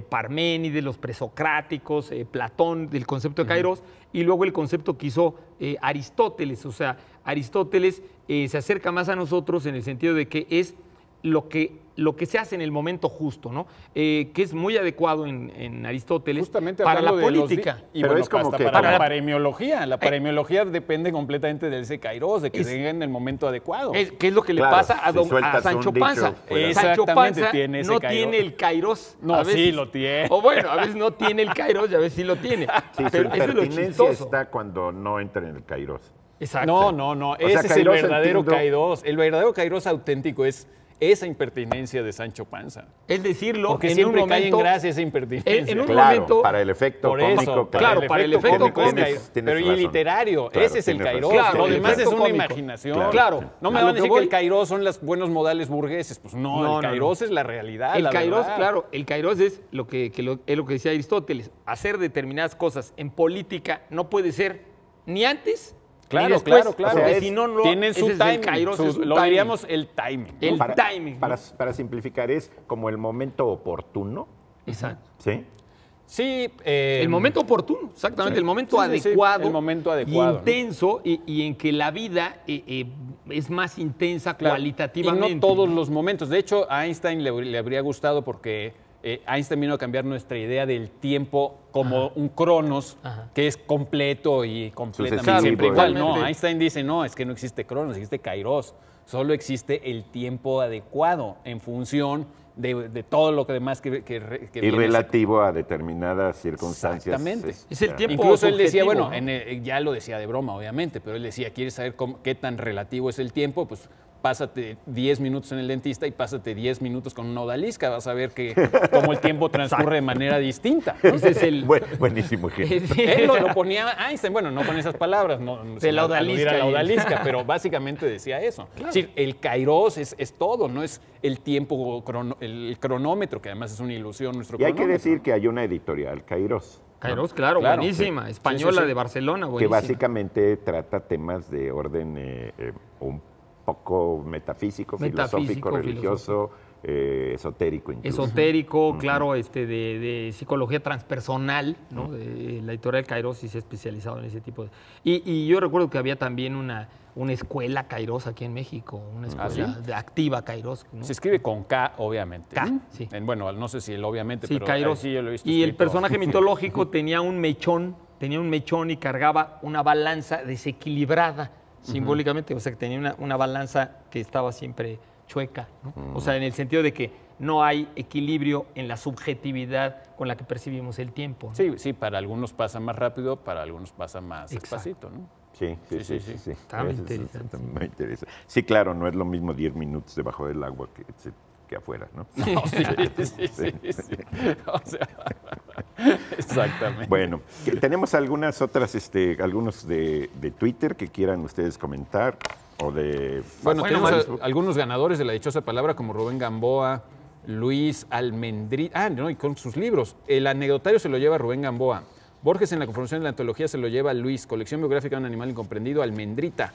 Parménides, los presocráticos, Platón del concepto de Kairos y luego el concepto que hizo Aristóteles. O sea, Aristóteles se acerca más a nosotros en el sentido de que es lo que se hace en el momento justo, ¿no? Que es muy adecuado en Aristóteles
Justamente
para la
hablando de los
política.
y
Pero
bueno,
es como
hasta
que
para
como-
la paremiología. La paremiología depende completamente de ese Kairos, de que venga en el momento adecuado.
¿Qué es lo que le
Claro,
pasa a,
si
a
sueltas
Sancho
un dicho,
Panza?
pues-
Sancho
Exactamente,
Panza
tiene ese
no
Kairos.
tiene el Kairos.
No,
a veces.
sí lo tiene.
O bueno, a veces no tiene el Kairos y a veces sí lo tiene.
Sí, su
Pero eso es lo
impertinencia
chistoso.
está cuando no entra en el Kairos.
Exacto.
No.
sea,
Ese es el
Kairos
verdadero
entiendo-
Kairos. El verdadero Kairos auténtico es esa impertinencia de Sancho Panza.
Es decirlo
Porque
en
siempre
un
cae
momento.
en gracia esa impertinencia.
en un
Claro,
momento-
para el efecto
Por
cómico.
eso,
claro, para el efecto
cómico es
cómico.
Kairos.
Tienes
Pero y
razón.
literario,
Claro,
ese es el
tienes
Kairos.
razón.
Claro,
Lo
el
demás es
efecto
una
cómico.
imaginación.
Claro.
No me
A
van
lo
a decir
que
que
voy-
el Kairos son los buenos modales burgueses. Pues no,
No,
el
no,
Kairos
no.
es la realidad.
El
la
Kairos,
verdad.
claro, el Kairos es es lo que decía Aristóteles. Hacer determinadas cosas en política no puede ser ni antes ni
Claro,
después.
claro, claro.
Porque
O sea,
si no,
Tienen
ese
su
es el
timing.
Kairos, es un
lo
timing.
diríamos el timing. ¿no?
El
Para,
timing, ¿no?
para simplificar, es como el momento oportuno,
Exacto.
¿sí?
Sí.
El momento oportuno, exactamente,
sí.
el momento
Sí, sí, sí,
adecuado.
el momento
y
adecuado, ¿no?
intenso, y en que la vida es más intensa
Claro,
cualitativamente.
Y no todos los momentos. De hecho, a Einstein le habría gustado porque Einstein vino a cambiar nuestra idea del tiempo como un cronos
Ajá.
que es completo y completamente
Sucesivo,
siempre igual. No,
igualmente.
Einstein dice, no, es que no existe cronos, existe kairos. Solo existe el tiempo adecuado en función de todo lo que demás que
Y
viene
relativo a determinadas circunstancias.
Exactamente.
Es el
ya.
tiempo
Incluso él decía,
subjetivo,
bueno,
¿no?
ya lo decía de broma, obviamente, pero él decía, ¿quieres saber qué tan relativo es el tiempo? Pues pásate 10 minutos en el dentista y pásate 10 minutos con una odalisca. Vas a ver cómo el tiempo transcurre de manera distinta. ¿no?
Ese es el...
Buenísimo ejemplo.
Él lo ponía Einstein, bueno, no con esas palabras, no,
De la odalisca
aludir a la
y-
odalisca, pero básicamente decía eso. Es decir, el kairos es todo, no es el tiempo, el cronómetro, que además es una ilusión nuestro
Y hay que
cronómetro.
decir que hay una editorial, Kairos,
Kairos, claro,
Claro,
buenísima.
sí.
Española
Sí, sí, sí.
de Barcelona,
que
buenísima.
básicamente trata temas de orden un poco metafísico, filosófico, religioso, esotérico incluso.
Esotérico, claro, de psicología transpersonal, ¿no? La editorial Kairos sí se ha especializado en ese tipo de... Y yo recuerdo que había también una escuela Kairos aquí en México, una escuela
¿sí?
de activa Kairos, ¿no?
Se escribe con K, obviamente.
K,
¿no?
sí.
Bueno, no sé si el obviamente,
Sí,
pero
Kairos.
sí yo lo he visto
Y el
escrito.
personaje mitológico tenía un mechón y cargaba una balanza desequilibrada simbólicamente, o sea, que tenía una balanza que estaba siempre chueca, ¿no? O sea, en el sentido de que no hay equilibrio en la subjetividad con la que percibimos el tiempo, ¿no?
Sí, sí, para algunos pasa más rápido, para algunos pasa más despacito, ¿no?
Sí.
Está muy interesante.
Muy interesante. Sí, claro, no es lo mismo 10 minutos debajo del agua que afuera, ¿no?
No, sí. O sea, exactamente.
Bueno, tenemos algunas otras, algunos de Twitter que quieran ustedes comentar o de...
Bueno, tenemos
Facebook.
algunos ganadores de la dichosa palabra como Rubén Gamboa, Luis Almendrita, y con sus libros. El anecdotario se lo lleva Rubén Gamboa. Borges en la confrontación de la antología se lo lleva Luis. Colección biográfica de un animal incomprendido, Almendrita.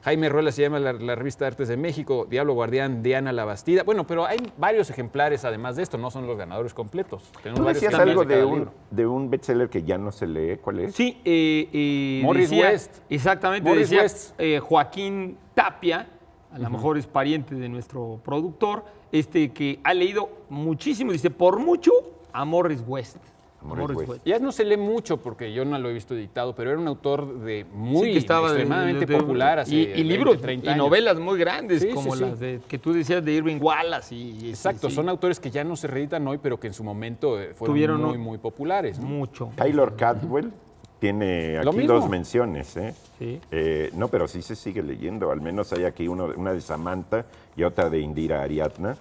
Jaime Ruela se llama la revista de Artes de México, Diablo Guardián, Diana la Bastida. Bueno, pero hay varios ejemplares además de esto, no son los ganadores completos. Tenemos
¿Tú
varios
decías
ejemplares
algo
cada libro.
de un bestseller que ya no se lee? ¿Cuál es?
Sí,
Morris West.
Exactamente,
Morris
decía
West.
Joaquín Tapia, a lo mejor es pariente de nuestro productor, que ha leído muchísimo, dice, por mucho, a Morris West.
Morris West.
Ya no se lee mucho porque yo no lo he visto editado, pero era un autor de muy
Sí, que estaba
extremadamente popular hace
y
20,
libros
30
y
años.
novelas muy grandes,
Sí,
como
sí, sí.
las que tú decías de Irving Wallace.
Exacto,
sí,
son autores que ya no se reeditan hoy, pero que en su momento fueron
Tuvieron
muy populares, ¿no?
mucho.
Taylor Cadwell tiene
Lo
aquí
mismo.
2 menciones, ¿eh?
Sí.
No, pero sí se sigue leyendo. Al menos hay aquí una de Samantha y otra de Indira Ariadna.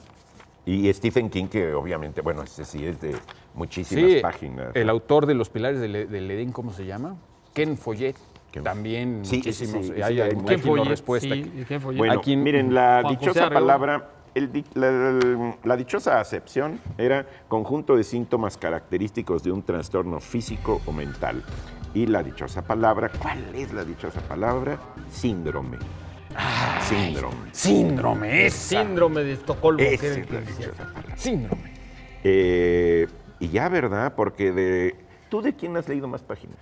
Y Stephen King, que obviamente, bueno, ese sí es de muchísimas
Sí,
páginas.
el autor de Los Pilares del Edén, ¿cómo se llama? Ken Follett. También
Sí,
muchísimos.
sí,
hay
sí,
quien
Ken
lo
Follett,
respuesta.
sí, Ken Follett.
Bueno,
Aquí-
miren, la
Juan José
dichosa
Arreola.
palabra, la dichosa acepción era conjunto de síntomas característicos de un trastorno físico o mental. Y la dichosa palabra, ¿cuál es la dichosa palabra? Síndrome. Síndrome.
Síndrome,
Síndrome de Estocolmo. que
Esa
era el
es
que
la
decía.
dichosa palabra.
Síndrome.
Y ya, ¿verdad? Porque ¿tú de quién has leído más páginas?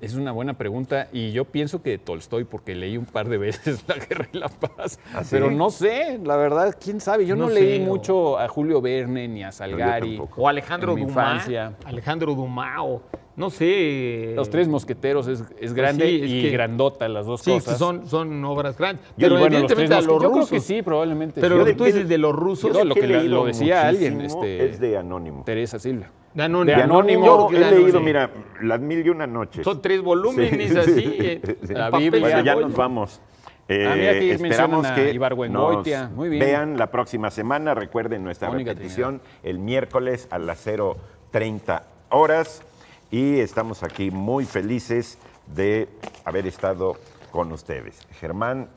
Es una buena pregunta y yo pienso que de Tolstoy, porque leí un par de veces La Guerra y la Paz,
¿Ah, sí?
pero no sé, la verdad, quién sabe. Yo no,
No
leí
sé,
mucho a Julio Verne ni a Salgari.
tampoco.
O Alejandro
En mi
Dumas.
infancia.
Alejandro Dumas, o no sé.
Los Tres Mosqueteros es grande
sí, es
y
que-
grandota las dos
Sí,
cosas.
son obras grandes.
Yo,
Pero
bueno, los
evidentemente
Tres
a los
Mosqueteros, yo
rusos.
creo que sí, probablemente.
Pero
sí.
lo
de
que tú
qué-
dices de los rusos.
Yo lo que
he leído
lo decía alguien,
muchísimo es de Anónimo.
Teresa Silva.
De Anónimo.
De Anónimo.
Yo creo que
He
de Anónimo.
leído, mira, Las Mil y Una Noches.
Son 3 volúmenes
Sí,
así.
sí,
en
sí.
La
papel
Biblia.
Bueno, ya
cebolla.
nos vamos.
mira, aquí
Esperamos
mencionan a
que
Ibargüengoitia.
nos
Muy bien.
vean la próxima semana. Recuerden nuestra
Mónica
repetición el miércoles a las 0:30 horas. Y estamos aquí muy felices de haber estado con ustedes. Germán,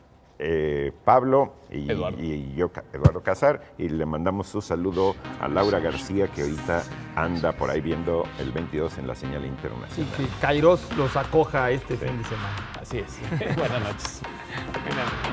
Pablo
Eduardo.
y yo, Eduardo Casar. Y le mandamos su saludo a Laura García, que ahorita anda por ahí viendo el 22 en la señal
Sí,
internacional.
que Kairos los acoja este fin de semana.
Así es. Buenas noches.
Buenas noches.